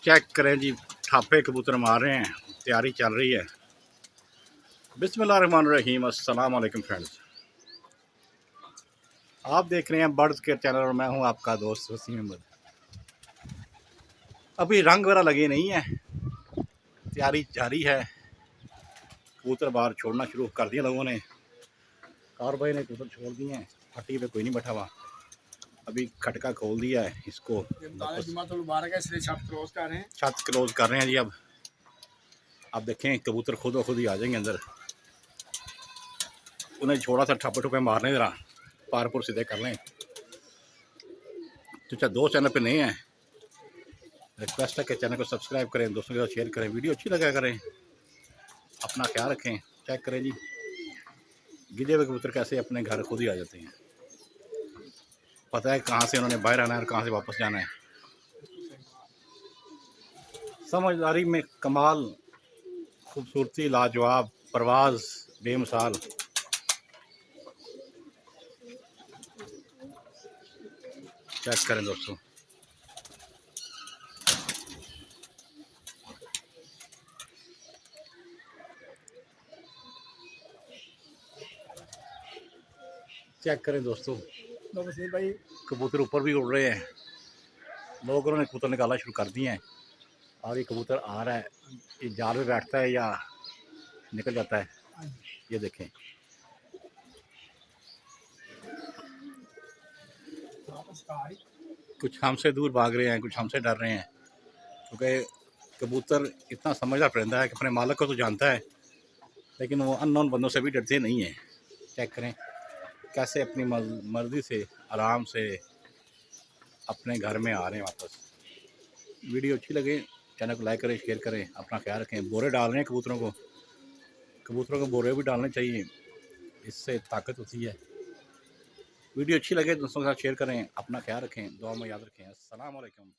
Check करें जी, ठापे कबूतर मार रहे हैं, तैयारी चल रही है। बिस्मिल्लाहिर्रहमानिर्रहीम। अस्सलाम वालेकुम फ्रेंड्स, आप देख रहे हैं बर्ड्स के चैनल और मैं हूं आपका दोस्त वसीम अहमद। अभी रंग वगैरह लगे नहीं है, तैयारी जारी है। कबूतर बाहर छोड़ना शुरू कर दिया लोगों ने। कार भाई ने कबूतर छोड़ दिए हैं, फटी पे कोई नहीं बैठा हुआ। अभी खटका खोल दिया है, इसको छत क्लोज कर रहे हैं जी। अब देखें कबूतर खुद ब खुद ही आ जाएंगे अंदर। उन्हें छोड़ा था ठप्पे ठुपे मारने, जरा पारपुर सीधे कर लें। तो दो चैनल पे नए हैं, रिक्वेस्ट है कि चैनल को सब्सक्राइब करें, दोस्तों के साथ शेयर करें, वीडियो अच्छी लगा करें। अपना ख्याल रखें। चेक करें जी, गिरे हुए कबूतर कैसे अपने घर खुद ही आ जाते हैं। पता है कहाँ से उन्होंने बाहर आना है और कहाँ से वापस जाना है। समझदारी में कमाल, खूबसूरती लाजवाब, परवाज बेमिसाल। चेक करें दोस्तों, चेक करें दोस्तों। भाई कबूतर ऊपर भी उड़ रहे हैं, लोगों ने कबूतर निकालना शुरू कर दिए हैं। और ये कबूतर आ रहा है, ये जाल में बैठता है या निकल जाता है, ये देखें। कुछ हमसे दूर भाग रहे हैं, कुछ हमसे डर रहे हैं, क्योंकि कबूतर इतना समझदार परिंदा है कि अपने मालिक को तो जानता है, लेकिन वो अननोन बंदों से भी डरते नहीं हैं। चेक करें कैसे अपनी मर्जी से आराम से अपने घर में आ रहे हैं वापस। वीडियो अच्छी लगे चैनल को लाइक करें, शेयर करें, अपना ख्याल रखें। बोरे डाल रहे हैं कबूतरों को बोरे भी डालने चाहिए, इससे ताकत होती है। वीडियो अच्छी लगे दोस्तों के साथ शेयर करें, अपना ख्याल रखें, दुआ में याद रखें। अस्सलाम वालेकुम।